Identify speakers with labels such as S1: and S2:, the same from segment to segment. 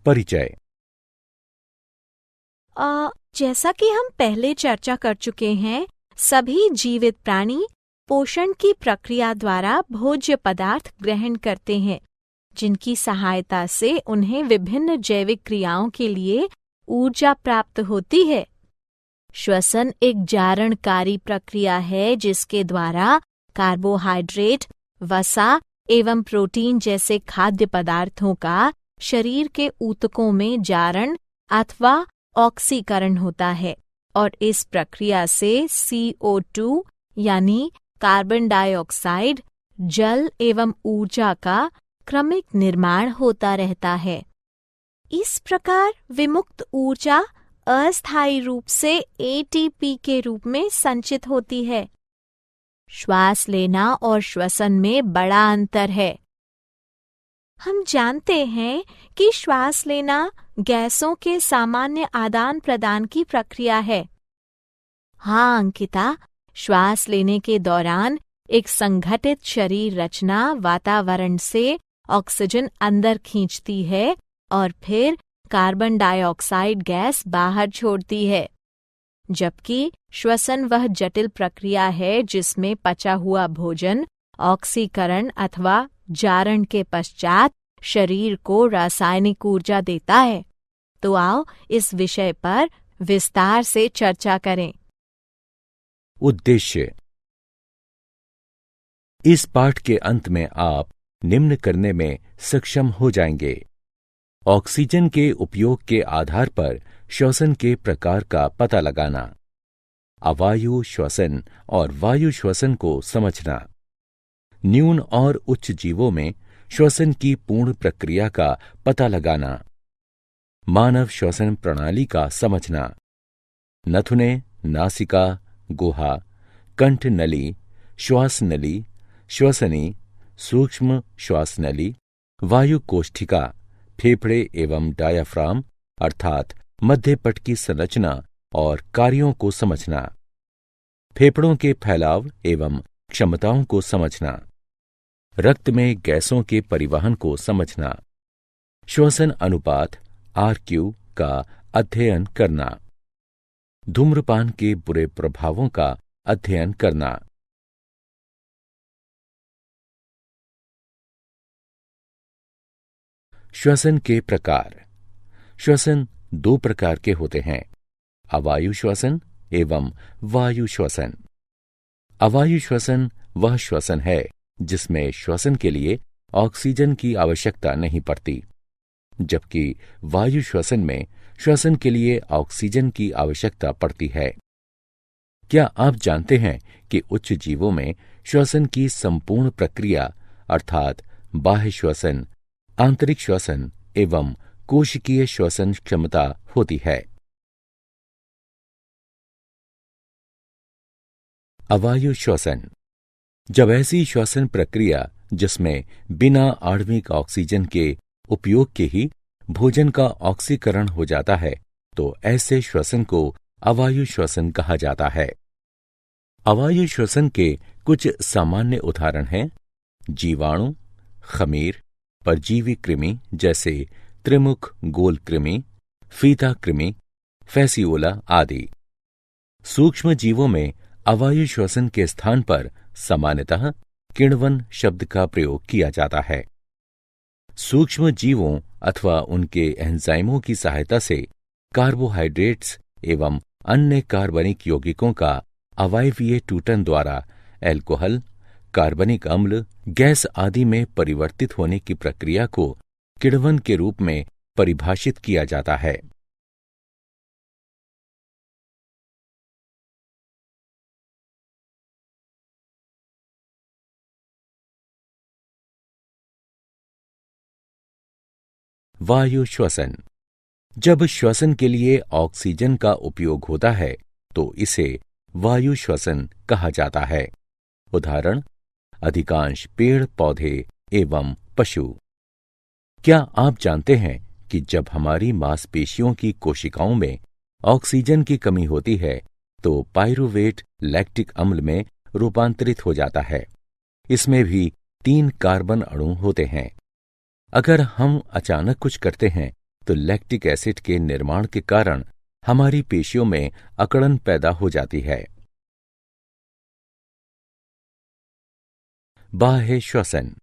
S1: परिचय।
S2: जैसा कि हम पहले चर्चा कर चुके हैं, सभी जीवित प्राणी पोषण की प्रक्रिया द्वारा भोज्य पदार्थ ग्रहण करते हैं, जिनकी सहायता से उन्हें विभिन्न जैविक क्रियाओं के लिए ऊर्जा प्राप्त होती है। श्वसन एक जारणकारी प्रक्रिया है जिसके द्वारा कार्बोहाइड्रेट, वसा एवं प्रोटीन जैसे खाद्य पदार्थों का शरीर के ऊतकों में जारण अथवा ऑक्सीकरण होता है और इस प्रक्रिया से CO2 यानी कार्बन डाइऑक्साइड, जल एवं ऊर्जा का क्रमिक निर्माण होता रहता है। इस प्रकार विमुक्त ऊर्जा अस्थायी रूप से ATP के रूप में संचित होती है। श्वास लेना और श्वसन में बड़ा अंतर है। हम जानते हैं कि श्वास लेना गैसों के सामान्य आदान प्रदान की प्रक्रिया है। हाँ अंकिता, श्वास लेने के दौरान एक संगठित शरीर रचना वातावरण से ऑक्सीजन अंदर खींचती है और फिर कार्बन डाइऑक्साइड गैस बाहर छोड़ती है, जबकि श्वसन वह जटिल प्रक्रिया है जिसमें पचा हुआ भोजन ऑक्सीकरण अथवा जारण के पश्चात शरीर को रासायनिक ऊर्जा देता है। तो आओ इस विषय पर विस्तार से चर्चा करें।
S1: उद्देश्य। इस पाठ के अंत में आप निम्न करने में सक्षम हो जाएंगे: ऑक्सीजन के उपयोग के आधार पर श्वसन के प्रकार का पता लगाना, अवायु श्वसन और वायु श्वसन को समझना, न्यून और उच्च जीवों में श्वसन की पूर्ण प्रक्रिया का पता लगाना, मानव श्वसन प्रणाली का समझना, नथुने, नासिका, गुहा, कंठ नली, श्वास नली, श्वसनी, सूक्ष्म श्वास नली, वायु कोष्ठिका, फेफड़े एवं डायाफ्राम अर्थात मध्यपट की संरचना और कार्यों को समझना, फेफड़ों के फैलाव एवं क्षमताओं को समझना, रक्त में गैसों के परिवहन को समझना, श्वसन अनुपात RQ का अध्ययन करना, धूम्रपान के बुरे प्रभावों का अध्ययन करना। श्वसन के प्रकार। श्वसन दो प्रकार के होते हैं: अवायु श्वसन एवं वायु श्वसन। अवायु श्वसन वह श्वसन है जिसमें श्वसन के लिए ऑक्सीजन की आवश्यकता नहीं पड़ती, जबकि वायु श्वसन में श्वसन के लिए ऑक्सीजन की आवश्यकता पड़ती है। क्या आप जानते हैं कि उच्च जीवों में श्वसन की संपूर्ण प्रक्रिया अर्थात बाह्य श्वसन, आंतरिक श्वसन एवं कोशिकीय श्वसन क्षमता होती है? अवायु श्वसन। जब ऐसी श्वसन प्रक्रिया जिसमें बिना आणविक ऑक्सीजन के उपयोग के ही भोजन का ऑक्सीकरण हो जाता है, तो ऐसे श्वसन को अवायु श्वसन कहा जाता है। अवायु श्वसन के कुछ सामान्य उदाहरण हैं: जीवाणु, खमीर, परजीवी कृमि जैसे त्रिमुख गोल कृमि, फीता कृमि, फैसियोला आदि। सूक्ष्म जीवों में अवायु श्वसन के स्थान पर सामान्यतः किण्वन शब्द का प्रयोग किया जाता है। सूक्ष्म जीवों अथवा उनके एंजाइमों की सहायता से कार्बोहाइड्रेट्स एवं अन्य कार्बनिक यौगिकों का अवायवीय टूटन द्वारा अल्कोहल, कार्बनिक अम्ल, गैस आदि में परिवर्तित होने की प्रक्रिया को किण्वन के रूप में परिभाषित किया जाता है। वायु श्वसन। जब श्वसन के लिए ऑक्सीजन का उपयोग होता है तो इसे वायु श्वसन कहा जाता है। उदाहरण: अधिकांश पेड़ पौधे एवं पशु। क्या आप जानते हैं कि जब हमारी मांसपेशियों की कोशिकाओं में ऑक्सीजन की कमी होती है तो पाइरूवेट लैक्टिक अम्ल में रूपांतरित हो जाता है। इसमें भी 3 कार्बन अणु होते हैं। अगर हम अचानक कुछ करते हैं तो लैक्टिक एसिड के निर्माण के कारण हमारी पेशियों में अकड़न पैदा हो जाती है। बाह्य श्वसन।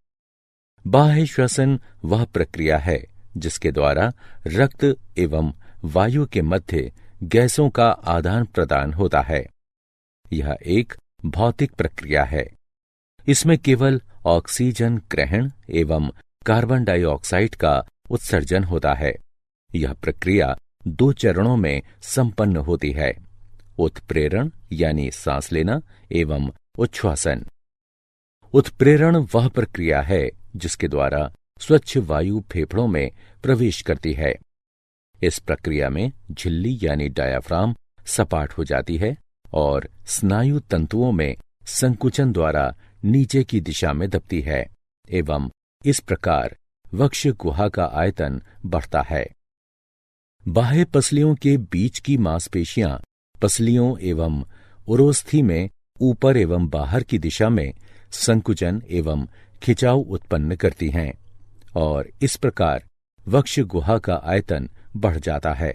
S1: बाह्य श्वसन वह प्रक्रिया है जिसके द्वारा रक्त एवं वायु के मध्य गैसों का आदान प्रदान होता है। यह एक भौतिक प्रक्रिया है। इसमें केवल ऑक्सीजन ग्रहण एवं कार्बन डाइऑक्साइड का उत्सर्जन होता है। यह प्रक्रिया 2 चरणों में संपन्न होती है, उत्प्रेरण यानी सांस लेना एवं उच्छ्वासन। उत्प्रेरण वह प्रक्रिया है जिसके द्वारा स्वच्छ वायु फेफड़ों में प्रवेश करती है। इस प्रक्रिया में झिल्ली यानी डायाफ्राम सपाट हो जाती है और स्नायु तंतुओं में संकुचन द्वारा नीचे की दिशा में दबती है एवं इस प्रकार वक्ष गुहा का आयतन बढ़ता है। बाह्य पसलियों के बीच की मांसपेशियां पसलियों एवं उरोस्थि में ऊपर एवं बाहर की दिशा में संकुचन एवं खिंचाव उत्पन्न करती हैं और इस प्रकार वक्ष गुहा का आयतन बढ़ जाता है।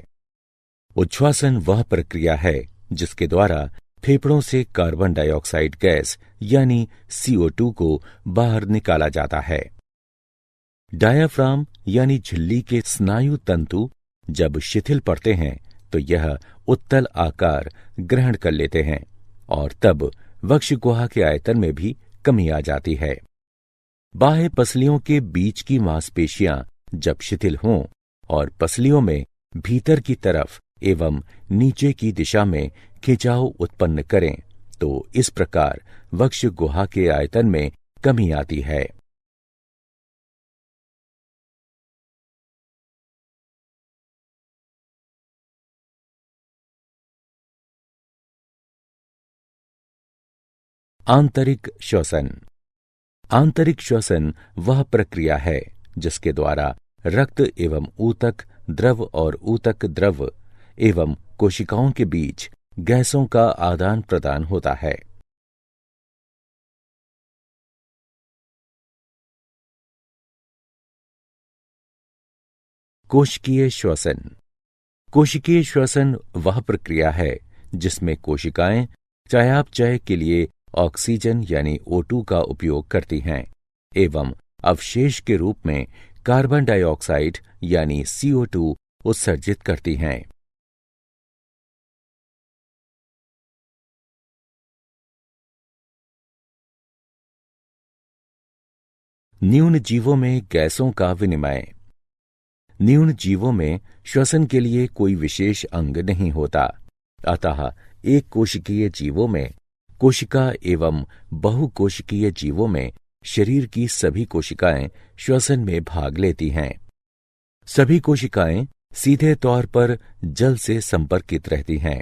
S1: उच्छ्वासन वह प्रक्रिया है जिसके द्वारा फेफड़ों से कार्बन डाइऑक्साइड गैस यानी CO2 को बाहर निकाला जाता है। डायाफ्राम यानी झिल्ली के स्नायु तंतु जब शिथिल पड़ते हैं तो यह उत्तल आकार ग्रहण कर लेते हैं और तब वक्ष गुहा के आयतन में भी कमी आ जाती है। बाह्य पसलियों के बीच की मांसपेशियां जब शिथिल हों और पसलियों में भीतर की तरफ एवं नीचे की दिशा में खिंचाव उत्पन्न करें तो इस प्रकार वक्ष गुहा के आयतन में कमी आती है। आंतरिक श्वसन। आंतरिक श्वसन वह प्रक्रिया है जिसके द्वारा रक्त एवं ऊतक द्रव और ऊतक द्रव एवं कोशिकाओं के बीच गैसों का आदान प्रदान होता है। कोशिकीय श्वसन। कोशिकीय श्वसन वह प्रक्रिया है जिसमें कोशिकाएं चयापचय के लिए ऑक्सीजन यानी O2 का उपयोग करती हैं एवं अवशेष के रूप में कार्बन डाइऑक्साइड यानी CO2 उत्सर्जित करती हैं। न्यून जीवों में गैसों का विनिमय। न्यून जीवों में श्वसन के लिए कोई विशेष अंग नहीं होता, अतः एक कोशिकीय जीवों में कोशिका एवं बहुकोशिकीय जीवों में शरीर की सभी कोशिकाएं श्वसन में भाग लेती हैं। सभी कोशिकाएं सीधे तौर पर जल से संपर्कित रहती हैं,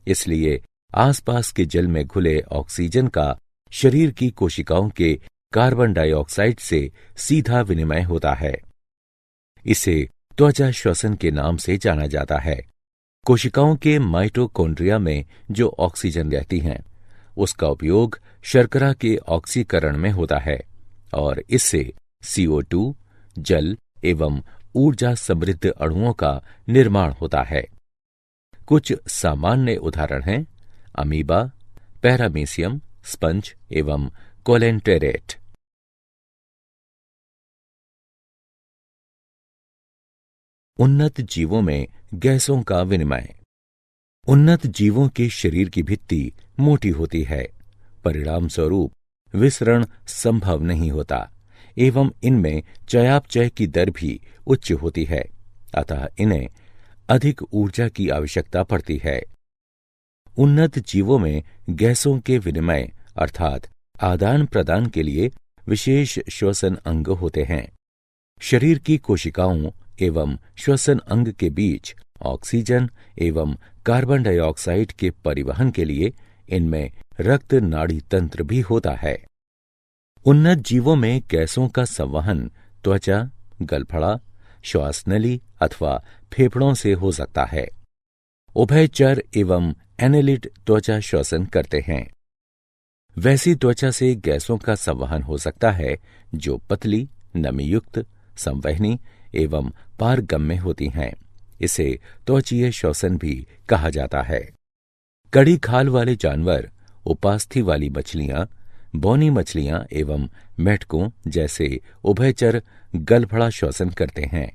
S1: इसलिए आसपास के जल में घुले ऑक्सीजन का शरीर की कोशिकाओं के कार्बन डाइऑक्साइड से सीधा विनिमय होता है। इसे त्वचा श्वसन के नाम से जाना जाता है। कोशिकाओं के माइटोकॉन्ड्रिया में जो ऑक्सीजन रहती हैं उसका उपयोग शर्करा के ऑक्सीकरण में होता है और इससे CO2 जल एवं ऊर्जा समृद्ध अणुओं का निर्माण होता है। कुछ सामान्य उदाहरण हैं अमीबा, पैरामीशियम, स्पंज एवं कोलेंटेरेट। उन्नत जीवों में गैसों का विनिमय। उन्नत जीवों के शरीर की भित्ति मोटी होती है, परिणाम स्वरूप विसरण संभव नहीं होता एवं इनमें चयापचय की दर भी उच्च होती है, अतः इन्हें अधिक ऊर्जा की आवश्यकता पड़ती है। उन्नत जीवों में गैसों के विनिमय अर्थात आदान प्रदान के लिए विशेष श्वसन अंग होते हैं। शरीर की कोशिकाओं एवं श्वसन अंग के बीच ऑक्सीजन एवं कार्बन डाइऑक्साइड के परिवहन के लिए इनमें रक्त नाड़ी तंत्र भी होता है। उन्नत जीवों में गैसों का संवहन त्वचा, गलफड़ा, श्वास नली अथवा फेफड़ों से हो सकता है। उभयचर एवं एनेलिड त्वचा श्वसन करते हैं। वैसी त्वचा से गैसों का संवहन हो सकता है जो पतली, नमीयुक्त, संवहनी एवं पारगम्य होती हैं। इसे त्वचीय श्वसन भी कहा जाता है। कड़ी खाल वाले जानवर, उपास्थि वाली मछलियां, बौनी मछलियां एवं मेढकों जैसे उभयचर गलफड़ा श्वसन करते हैं।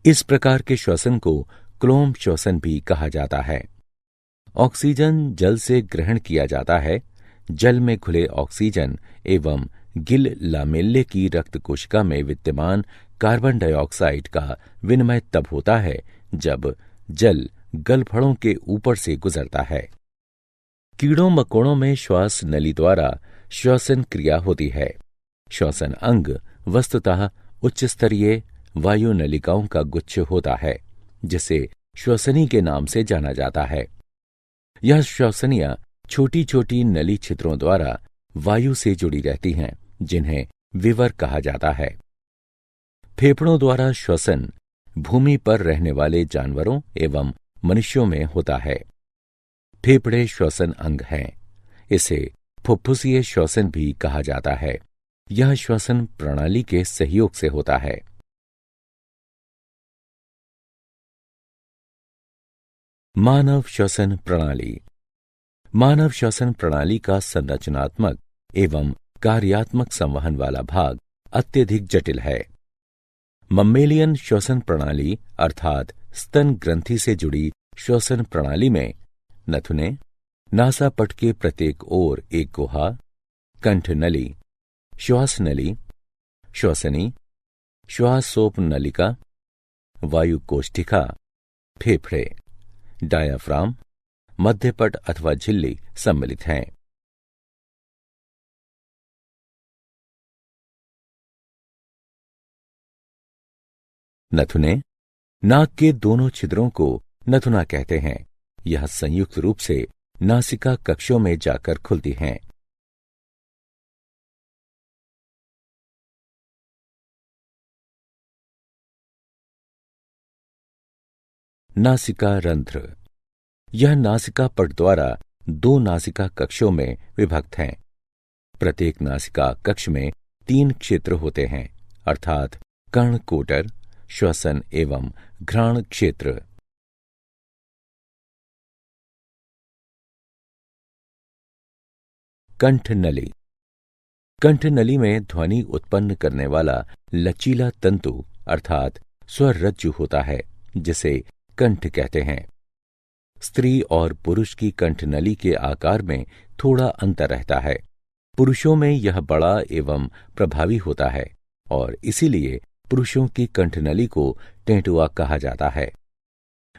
S1: इस प्रकार के श्वसन को क्लोम श्वसन भी कहा जाता है। ऑक्सीजन जल से ग्रहण किया जाता है। जल में घुले ऑक्सीजन एवं गिल लामेल्ले की रक्त कोशिका में विद्यमान कार्बन डाइऑक्साइड का विनिमय तब होता है जब जल गलफड़ों के ऊपर से गुजरता है। कीड़ों मकोड़ों में श्वास नली द्वारा श्वसन क्रिया होती है। श्वसन अंग वस्तुतः उच्च स्तरीय वायु नलिकाओं का गुच्छ होता है, जिसे श्वसनी के नाम से जाना जाता है। यह श्वसनियां छोटी छोटी नली छिद्रों द्वारा वायु से जुड़ी रहती हैं, जिन्हें विवर कहा जाता है। फेफड़ों द्वारा श्वसन भूमि पर रहने वाले जानवरों एवं मनुष्यों में होता है। फेफड़े श्वसन अंग हैं। इसे फुफ्फुसीय श्वसन भी कहा जाता है। यह श्वसन प्रणाली के सहयोग से होता है। मानव श्वसन प्रणाली। मानव श्वसन प्रणाली का संरचनात्मक एवं कार्यात्मक संवहन वाला भाग अत्यधिक जटिल है। मम्मेलियन श्वसन प्रणाली अर्थात स्तन ग्रंथि से जुड़ी श्वसन प्रणाली में नथुने, नासापट के प्रत्येक ओर एक गुहा, कंठ नली, श्वास नली, श्वसनी, श्वासोप नलिका, वायु कोष्ठिका, फेफड़े, डायाफ्राम, मध्यपट अथवा झिल्ली सम्मिलित हैं। नथुने। नाक के दोनों छिद्रों को नथुना कहते हैं। यह संयुक्त रूप से नासिका कक्षों में जाकर खुलती हैं। नासिका रंध्र। यह नासिका पट द्वारा दो नासिका कक्षों में विभक्त हैं। प्रत्येक नासिका कक्ष में 3 क्षेत्र होते हैं, अर्थात कर्णकोटर, श्वसन एवं घ्राण क्षेत्र। कंठनली। कंठनली में ध्वनि उत्पन्न करने वाला लचीला तंतु अर्थात स्वर रज्जु होता है, जिसे कंठ कहते हैं। स्त्री और पुरुष की कंठनली के आकार में थोड़ा अंतर रहता है। पुरुषों में यह बड़ा एवं प्रभावी होता है और इसीलिए पुरुषों की कंठनली को टेंटुआ कहा जाता है।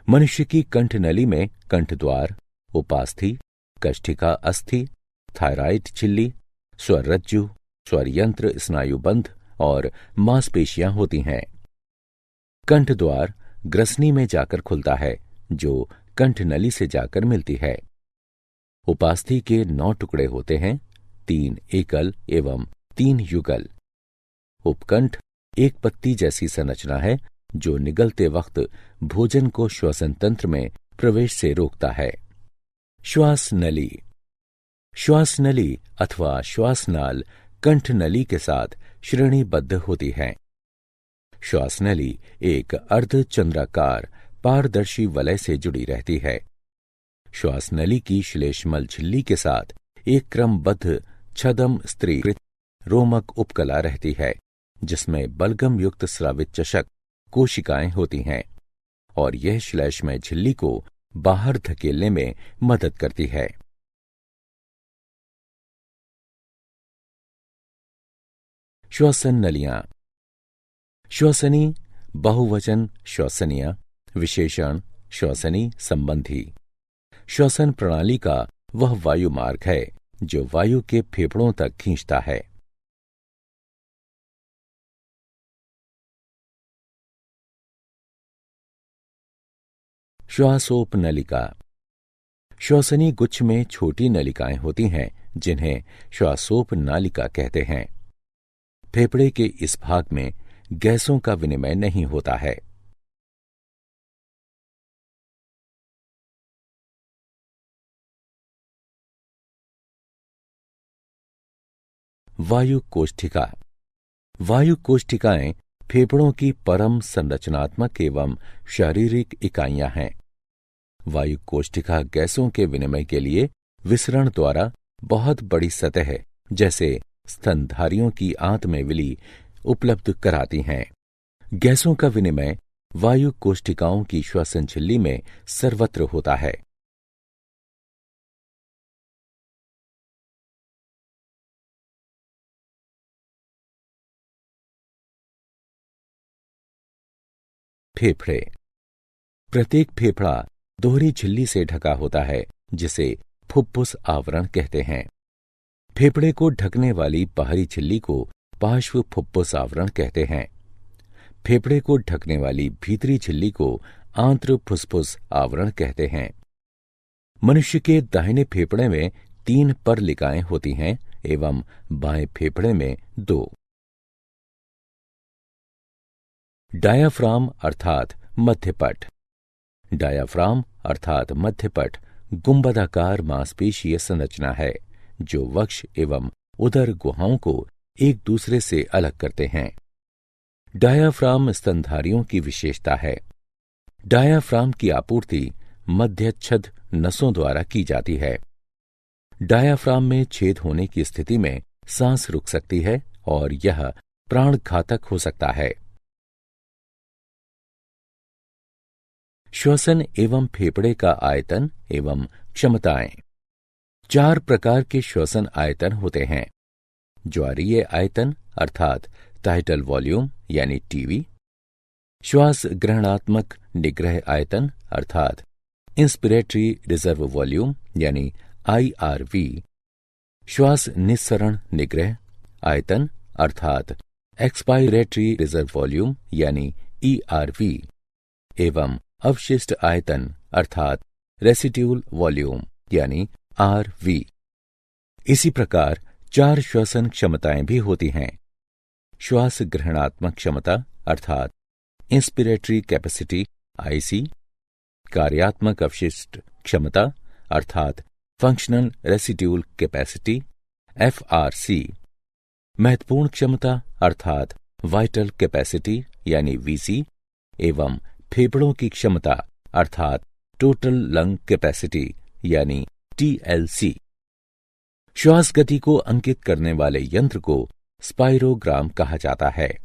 S1: मनुष्य की कंठनली में कंठद्वार, उपास्थि, कष्ठिका अस्थि, थायराइड झिल्ली, स्वर रज्जु, स्वर यंत्र, स्नायुबंध और मांसपेशियां होती हैं। कंठद्वार ग्रसनी में जाकर खुलता है, जो कंठनली से जाकर मिलती है। उपास्थि के 9 टुकड़े होते हैं, 3 एकल एवं 3 युगल। उपकंठ एक पत्ती जैसी संरचना है, जो निगलते वक्त भोजन को श्वसन तंत्र में प्रवेश से रोकता है। श्वास नली। श्वास नली अथवा श्वासनाल कंठनली के साथ श्रेणीबद्ध होती है। श्वास नली एक अर्धचंद्राकार पारदर्शी वलय से जुड़ी रहती है। श्वास नली की श्लेष्मल झिल्ली के साथ एक क्रमबद्ध छदम स्त्रीकृत रोमक उपकला रहती है, जिसमें बलगम युक्त स्रावित चषक कोशिकाएं होती हैं और यह श्लेष्मय झिल्ली को बाहर धकेलने में मदद करती है। श्वसन नलियां। श्वसनी बहुवचन श्वसनिया, विशेषण श्वसनी संबंधी। श्वसन प्रणाली का वह वायु मार्ग है जो वायु के फेफड़ों तक खींचता है। श्वासोप नलिका। श्वसनी गुच्छ में छोटी नलिकाएं होती हैं, जिन्हें श्वासोप नालिका कहते हैं। फेफड़े के इस भाग में गैसों का विनिमय नहीं होता है। वायु कोष्ठिका। वायु कोष्ठिकाएं फेफड़ों की परम संरचनात्मक एवं शारीरिक इकाइयां हैं। वायु कोष्ठिका गैसों के विनिमय के लिए विसरण द्वारा बहुत बड़ी सतह जैसे स्तनधारियों की आंत में विली उपलब्ध कराती हैं। गैसों का विनिमय वायु कोष्ठिकाओं की श्वसन झिल्ली में सर्वत्र होता है। फेफड़े। प्रत्येक फेफड़ा दोहरी झिल्ली से ढका होता है जिसे फुफ्फुस आवरण कहते हैं। फेफड़े को ढकने वाली बाहरी झिल्ली को पार्श्व फुफ्फुस आवरण कहते हैं। फेफड़े को ढकने वाली भीतरी झिल्ली को आंत्र फुफ्फुस आवरण कहते हैं। मनुष्य के दाहिने फेफड़े में 3 परलिकाएं होती हैं एवं बाएं फेफड़े में 2। डायाफ्राम अर्थात मध्यपट। डायाफ्राम अर्थात मध्यपट गुंबदाकार मांसपेशीय संरचना है जो वक्ष एवं उदर गुहाओं को एक दूसरे से अलग करते हैं। डायाफ्राम स्तनधारियों की विशेषता है। डायाफ्राम की आपूर्ति मध्यच्छद नसों द्वारा की जाती है। डायाफ्राम में छेद होने की स्थिति में सांस रुक सकती है और यह प्राणघातक हो सकता है। श्वसन एवं फेफड़े का आयतन एवं क्षमताएं। 4 प्रकार के श्वसन आयतन होते हैं। ज्वारीय आयतन अर्थात टाइटल वॉल्यूम यानी टीवी, श्वास ग्रहणात्मक निग्रह आयतन अर्थात इंस्पिरेटरी रिजर्व वॉल्यूम यानी आईआरवी, श्वास निस्सरण निग्रह आयतन अर्थात एक्सपायरेटरी रिजर्व वॉल्यूम यानी ईआरवी, एवं अवशिष्ट आयतन अर्थात रेसिड्यूल वॉल्यूम यानी आरवी। इसी प्रकार 4 श्वसन क्षमताएं भी होती हैं। श्वास ग्रहणात्मक क्षमता अर्थात इंस्पिरेटरी कैपेसिटी आईसी, कार्यात्मक अवशिष्ट क्षमता अर्थात फंक्शनल रेसिड्यूल कैपेसिटी एफआरसी, महत्वपूर्ण क्षमता अर्थात वाइटल कैपेसिटी यानी वीसी, एवं फेफड़ों की क्षमता अर्थात टोटल लंग कैपेसिटी यानी टीएलसी। श्वास गति को अंकित करने वाले यंत्र को स्पाइरोग्राम कहा जाता है।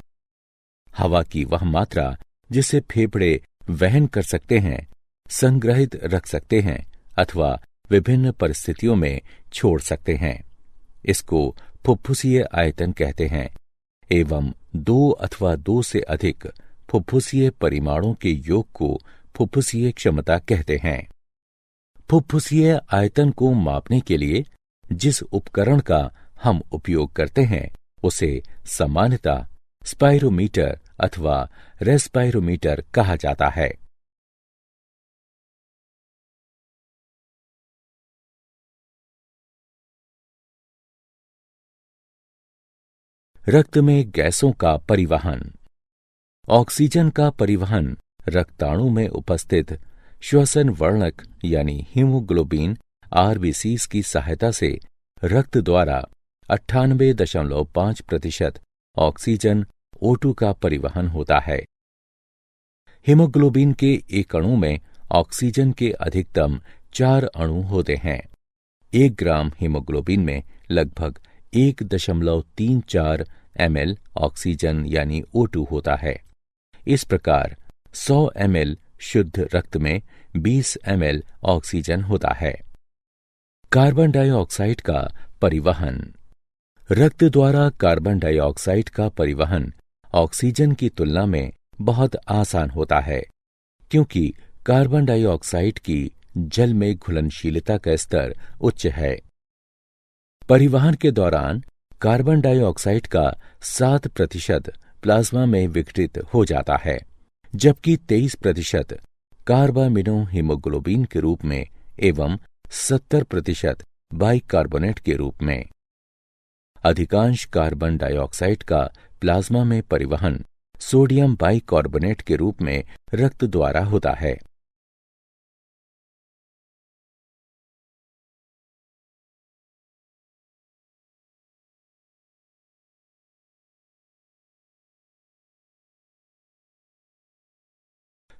S1: हवा की वह मात्रा जिसे फेफड़े वहन कर सकते हैं, संग्रहित रख सकते हैं अथवा विभिन्न परिस्थितियों में छोड़ सकते हैं, इसको फुफ्फुसीय आयतन कहते हैं एवं 2 अथवा 2 से अधिक फुफ्फुसीय परिमाणों के योग को फुफ्फुसीय क्षमता कहते हैं। फुफ्फुसीय आयतन को मापने के लिए जिस उपकरण का हम उपयोग करते हैं उसे सामान्यतः स्पाइरोमीटर अथवा रेस्पाइरोमीटर कहा जाता है। रक्त में गैसों का परिवहन। ऑक्सीजन का परिवहन रक्ताणु में उपस्थित श्वसन वर्णक यानी हीमोग्लोबिन आरबीसीज की सहायता से रक्त द्वारा 98.5% ऑक्सीजन O2 का परिवहन होता है। हीमोग्लोबिन के एक अणु में ऑक्सीजन के अधिकतम 4 अणु होते हैं। 1 ग्राम हीमोग्लोबिन में लगभग 1.34 ml ऑक्सीजन यानी O2 होता है। इस प्रकार 100 ml शुद्ध रक्त में 20 ml ऑक्सीजन होता है। कार्बन डाइऑक्साइड का परिवहन। रक्त द्वारा कार्बन डाइऑक्साइड का परिवहन ऑक्सीजन की तुलना में बहुत आसान होता है, क्योंकि कार्बन डाइऑक्साइड की जल में घुलनशीलता का स्तर उच्च है। परिवहन के दौरान कार्बन डाइऑक्साइड का 7% प्लाज्मा में विघटित हो जाता है, जबकि 23% कार्बामिनो हीमोग्लोबिन के रूप में एवं 70% बाइकार्बोनेट के रूप में। अधिकांश कार्बन डाइऑक्साइड का प्लाज्मा में परिवहन सोडियम बाइकार्बोनेट के रूप में रक्त द्वारा होता है।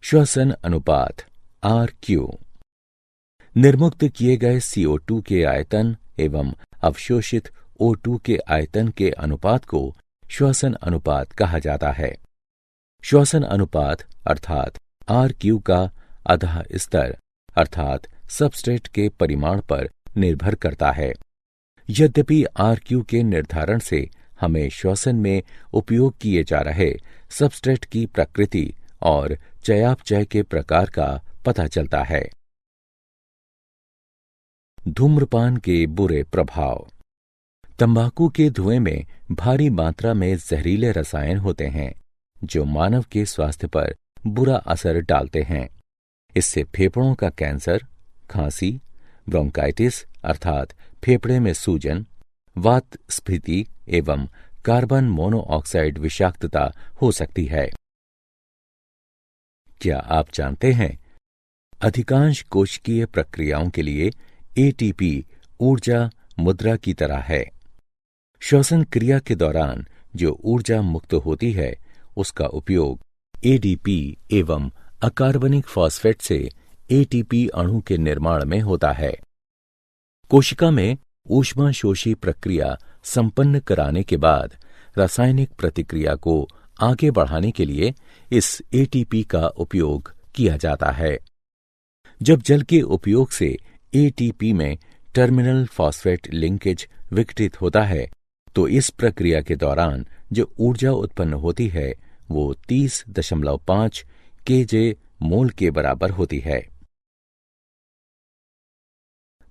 S1: श्वसन अनुपात RQ। निर्मुक्त किए गए CO2 के आयतन एवं अवशोषित O2 के आयतन के अनुपात को श्वसन अनुपात कहा जाता है। श्वसन अनुपात अर्थात RQ का अधः स्तर अर्थात सबस्ट्रेट के परिमाण पर निर्भर करता है। यद्यपि RQ के निर्धारण से हमें श्वसन में उपयोग किए जा रहे सबस्ट्रेट की प्रकृति और चयापचय के प्रकार का पता चलता है। धूम्रपान के बुरे प्रभाव। तंबाकू के धुएं में भारी मात्रा में जहरीले रसायन होते हैं जो मानव के स्वास्थ्य पर बुरा असर डालते हैं। इससे फेफड़ों का कैंसर, खांसी, ब्रोंकाइटिस अर्थात फेफड़े में सूजन, वात स्फीति एवं कार्बन मोनोऑक्साइड विषाक्तता हो सकती है। क्या आप जानते हैं, अधिकांश कोशिकीय प्रक्रियाओं के लिए ATP ऊर्जा मुद्रा की तरह है। श्वसन क्रिया के दौरान जो ऊर्जा मुक्त होती है उसका उपयोग ADP एवं अकार्बनिक फॉस्फेट से ATP अणु के निर्माण में होता है। कोशिका में ऊष्माशोषी प्रक्रिया संपन्न कराने के बाद रासायनिक प्रतिक्रिया को आगे बढ़ाने के लिए इस ATP का उपयोग किया जाता है। जब जल के उपयोग से ATP में टर्मिनल फॉस्फेट लिंकेज विघटित होता है तो इस प्रक्रिया के दौरान जो ऊर्जा उत्पन्न होती है वो 30.5 kJ मोल के बराबर होती है।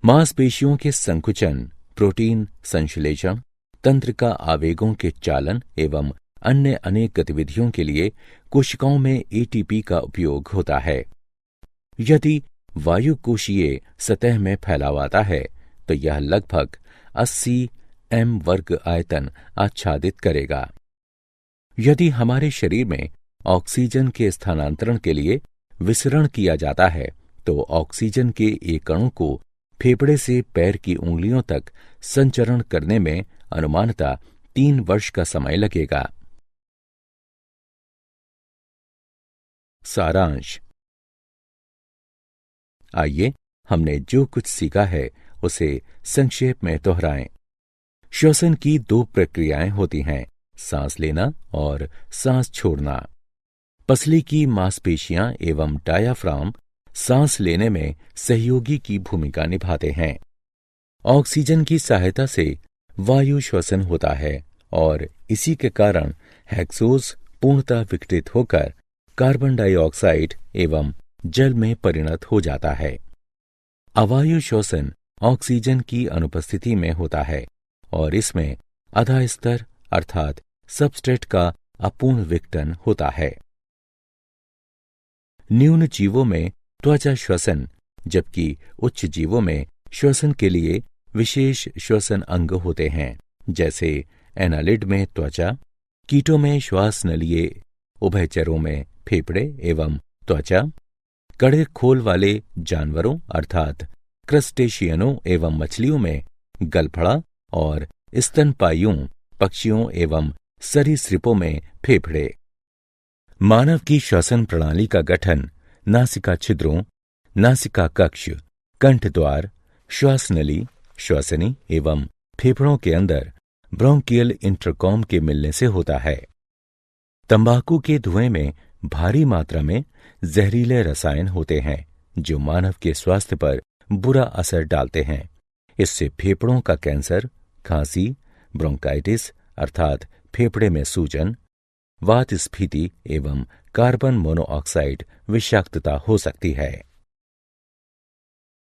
S1: मांसपेशियों के संकुचन, प्रोटीन संश्लेषण, तंत्र का आवेगों के चालन एवं अन्य अनेक गतिविधियों के लिए कोशिकाओं में ATP का उपयोग होता है। यदि वायु कोशीय सतह में फैलावाता है तो यह लगभग 80 m वर्ग आयतन आच्छादित करेगा। यदि हमारे शरीर में ऑक्सीजन के स्थानांतरण के लिए विसरण किया जाता है तो ऑक्सीजन के एक अणु को फेफड़े से पैर की उंगलियों तक संचरण करने में अनुमानतः 3 वर्ष का समय लगेगा। सारांश। आइए हमने जो कुछ सीखा है उसे संक्षेप में दोहराएं। श्वसन की 2 प्रक्रियाएं होती हैं, सांस लेना और सांस छोड़ना। पसली की मांसपेशियां एवं डायाफ्राम सांस लेने में सहयोगी की भूमिका निभाते हैं। ऑक्सीजन की सहायता से वायु श्वसन होता है और इसी के कारण हेक्सोज पूर्णतः विघटित होकर कार्बन डाइऑक्साइड एवं जल में परिणत हो जाता है। अवायु श्वसन ऑक्सीजन की अनुपस्थिति में होता है और इसमें आधा स्तर अर्थात सबस्ट्रेट का अपूर्ण विघटन होता है। न्यून जीवों में त्वचा श्वसन जबकि उच्च जीवों में श्वसन के लिए विशेष श्वसन अंग होते हैं, जैसे एनालिड में त्वचा, कीटों में श्वास नलिये, उभयचरों में फेफड़े एवं त्वचा, कड़े खोल वाले जानवरों अर्थात क्रस्टेशियनों एवं मछलियों में गलफड़ा और स्तनपायियों, पक्षियों एवं सरीसृपों में फेफड़े। मानव की श्वसन प्रणाली का गठन नासिका छिद्रों, नासिका कक्ष, कंठद्वार, श्वास नली, श्वसनी एवं फेफड़ों के अंदर ब्रोंकियल इंटरकॉम के मिलने से होता है। तंबाकू के धुएं में भारी मात्रा में जहरीले रसायन होते हैं जो मानव के स्वास्थ्य पर बुरा असर डालते हैं। इससे फेफड़ों का कैंसर, खांसी, ब्रोंकाइटिस अर्थात फेफड़े में सूजन, वात स्फीति एवं कार्बन मोनोऑक्साइड विषाक्तता हो सकती है।